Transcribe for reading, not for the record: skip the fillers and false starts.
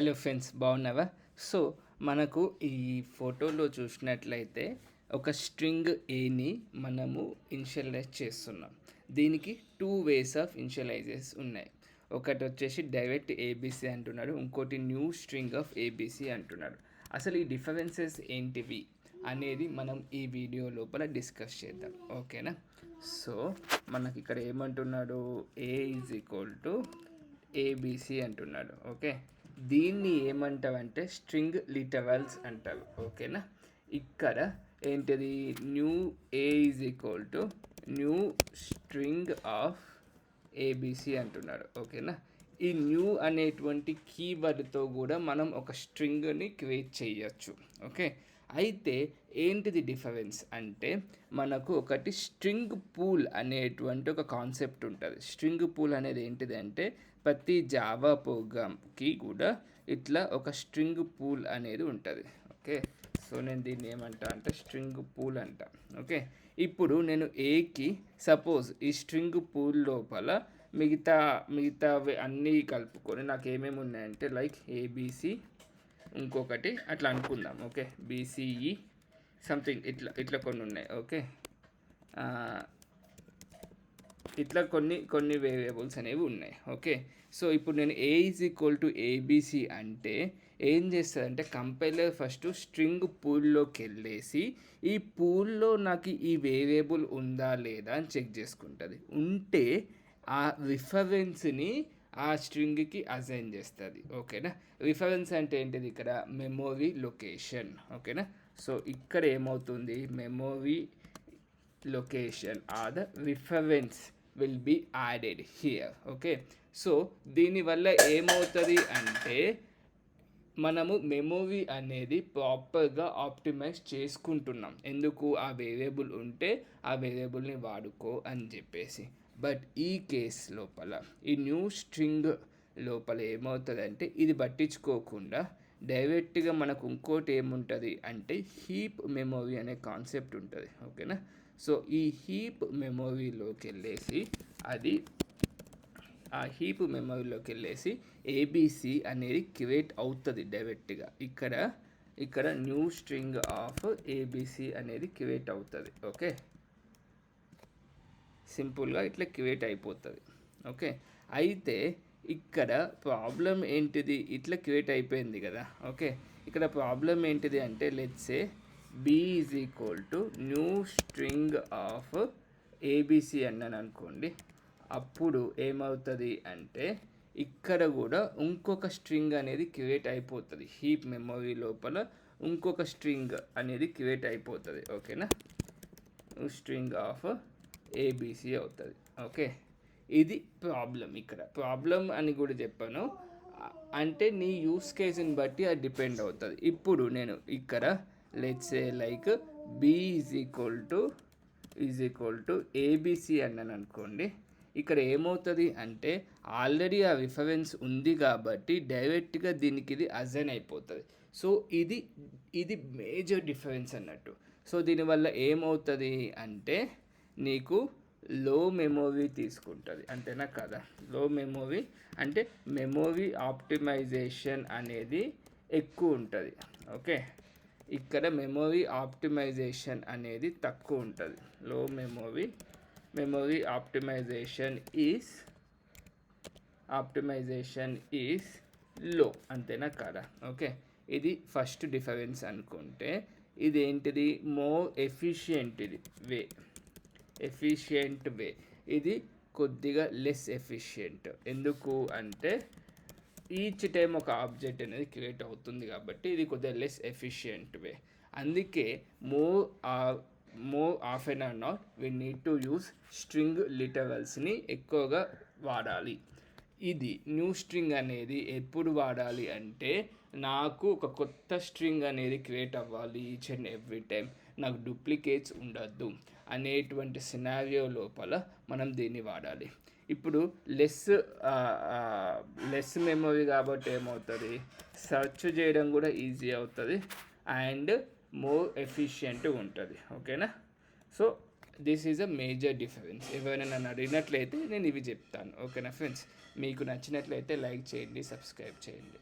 Hello friends, బాగున్నావా? So మనకు ఈ ఫోటోలో చూసినట్లయితే ఒక స్ట్రింగ్ ఏని మనము ఇనిషియలైజ్ చేస్తున్నాం. దీనికి 2 వేస్ ఆఫ్ ఇనిషియలైజెస్ ఉన్నాయి. ఒకటి వచ్చేసి డైరెక్ట్ ఏబీసీ అంటున్నాడు, ఇంకోటి న్యూ స్ట్రింగ్ ఆఫ్ ఏబీసీ అంటున్నాడు. అసలు ఈ డిఫరెన్సెస్ ఏంటివి అనేది మనం ఈ వీడియో లోపల డిస్కస్ చేద్దాం, ఓకేనా? సో మనకి ఇక్కడ ఏమంటున్నాడు, ఏ ఈజ్ ఈక్వల్ టు ఏబీసీ అంటున్నాడు, ఓకే. దీన్ని ఏమంటావంటే స్ట్రింగ్ లిటరల్స్ అంటారు, ఓకేనా. ఇక్కడ ఏంటిది, new A is equal to new string of ABC అంటున్నాడు, ఓకేనా. ఈ న్యూ అనేటువంటి కీవర్డ్తో కూడా మనం ఒక స్ట్రింగ్ని క్రియేట్ చేయొచ్చు, ఓకే. అయితే ఏంటిది డిఫరెన్స్ అంటే, మనకు ఒకటి స్ట్రింగ్ పూల్ అనేటువంటి ఒక కాన్సెప్ట్ ఉంటుంది. స్ట్రింగ్ పూల్ అనేది ఏంటిది అంటే, ప్రతి జావా ప్రోగ్రామ్కి కూడా ఇట్లా ఒక స్ట్రింగ్ పూల్ అనేది ఉంటుంది, ఓకే. సో నేను దీన్ని ఏమంటా అంటే స్ట్రింగ్ పూల్ అంట, ఓకే. ఇప్పుడు నేను ఏకి సపోజ్ ఈ స్ట్రింగ్ పూల్ లోపల మిగతావి అన్నీ కలుపుకొని నాకు ఏమేమి ఉన్నాయంటే లైక్ ఏబిసి, ఇంకొకటి అట్లా అనుకుందాం, ఓకే. బీసీఈ సంథింగ్ ఇట్లా కొన్ని ఉన్నాయి, ఓకే. ఇట్లా కొన్ని వేరియబుల్స్ అనేవి ఉన్నాయి, ఓకే. సో ఇప్పుడు నేను ఏ ఈజ్ ఈక్వల్ టు ఏబిసి అంటే ఏం చేస్తుందంటే, కంపైలర్ ఫస్ట్ స్ట్రింగ్ పూల్లోకి వెళ్ళేసి ఈ పూల్లో నాకు ఈ వేరియబుల్ ఉందా లేదా అని చెక్ చేసుకుంటుంది. ఉంటే ఆ రిఫరెన్స్ని ఆ స్ట్రింగ్కి అసైన్ చేస్తుంది, ఓకేనా. రిఫరెన్స్ అంటే ఏంటిది, ఇక్కడ మెమొరీ లొకేషన్, ఓకేనా. సో ఇక్కడ ఏమవుతుంది, memory location or the reference will be added here, okay. So దీనివల్ల ఏమవుతుంది అంటే, మనము మెమొరీ అనేది ప్రాపర్గా ఆప్టిమైజ్ చేసుకుంటున్నాం. ఎందుకు, ఆ వేరియబుల్ ఉంటే ఆ వేరియబుల్ని వాడుకో అని చెప్పేసి. బట్ ఈ కేస్ లోపల ఈ న్యూ స్ట్రింగ్ లోపల ఏమవుతుందంటే, ఇది పట్టించుకోకుండా డైరెక్ట్గా మనకు ఇంకోటి ఏముంటుంది అంటే హీప్ మెమొరీ అనే కాన్సెప్ట్ ఉంటుంది, ఓకేనా. సో ఈ హీప్ మెమొరీలోకి వెళ్ళేసి ఆ హీప్ మెమరీలోకి వెళ్ళేసి ఏబీసీ అనేది క్రియేట్ అవుతుంది డైరెక్ట్గా. ఇక్కడ న్యూ స్ట్రింగ్ ఆఫ్ ఏబీసీ అనేది క్రియేట్ అవుతుంది, ఓకే. సింపుల్గా ఇట్లా క్రియేట్ అయిపోతుంది, ఓకే. అయితే ఇక్కడ ప్రాబ్లం ఏంటిది, ఇట్లా క్రియేట్ అయిపోయింది కదా, ఓకే. ఇక్కడ ప్రాబ్లం ఏంటిది అంటే, let's say B is equal to new string of ABC అన్నాను అనుకోండి. అప్పుడు ఏమవుతుంది అంటే, ఇక్కడ కూడా ఇంకొక స్ట్రింగ్ అనేది క్రియేట్ అయిపోతుంది. హీప్ మెమొరీ లోపల ఇంకొక స్ట్రింగ్ అనేది క్రియేట్ అయిపోతుంది, ఓకేనా. స్ట్రింగ్ ఆఫ్ ఏబీసీ అవుతుంది, ఓకే. ఇది ప్రాబ్లం. ఇక్కడ ప్రాబ్లం అని కూడా చెప్పాను, అంటే నీ యూస్ కేసుని బట్టి అది డిపెండ్ అవుతుంది. ఇప్పుడు నేను ఇక్కడ let's say like B is equal to ABC అన్నాను అనుకోండి. ఇక్కడ ఏమవుతుంది అంటే, ఆల్రెడీ ఆ రిఫరెన్స్ ఉంది కాబట్టి డైరెక్ట్గా దీనికి ఇది అజైన్ అయిపోతుంది. సో ఇది మేజర్ డిఫరెన్స్ అన్నట్టు. సో దీనివల్ల ఏమవుతుంది అంటే, నీకు లో మెమొరీ తీసుకుంటుంది, అంతేనా కదా. లో మెమొరీ అంటే మెమొరీ ఆప్టిమైజేషన్ అనేది ఎక్కువ ఉంటుంది, ఓకే. ఇక్కడ మెమొరీ ఆప్టిమైజేషన్ అనేది తక్కువ ఉంటుంది. లో మెమొరీ ఆప్టిమైజేషన్ ఈజ్ లో, అంతేనా కదా, ఓకే. ఇది ఫస్ట్ డిఫరెన్స్ అనుకుంటే, ఇది ఏంటిది, మోర్ ఎఫిషియంట్ వే. ఇది కొద్దిగా లెస్ ఎఫిషియంట్. ఎందుకు అంటే ఈచ్ టైం ఒక ఆబ్జెక్ట్ అనేది క్రియేట్ అవుతుంది కాబట్టి ఇది కొద్దిగా లెస్ ఎఫిషియంట్ వే. అందుకే more often or not we need to use string లిటరల్స్ని ఎక్కువగా వాడాలి. ఇది న్యూ స్ట్రింగ్ అనేది ఎప్పుడు వాడాలి అంటే, నాకు ఒక కొత్త స్ట్రింగ్ అనేది క్రియేట్ అవ్వాలి ఈచ్ అండ్ ఎవ్రీ టైం, నాకు డూప్లికేట్స్ ఉండద్దు అనేటువంటి సినారియో లోపల మనం దీన్ని వాడాలి. ఇప్పుడు లెస్ మెమొరీ కాబట్టి ఏమవుతుంది, సెర్చ్ చేయడం కూడా ఈజీ అవుతుంది అండ్ మోర్ ఎఫిషియెంట్గా ఉంటుంది, ఓకేనా. So this is a major difference. ఎవరైనా నన్ను అడిగినట్లయితే నేను ఇవి చెప్తాను, ఓకేనా ఫ్రెండ్స్. మీకు నచ్చినట్లయితే లైక్ చేయండి, సబ్స్క్రైబ్ చేయండి.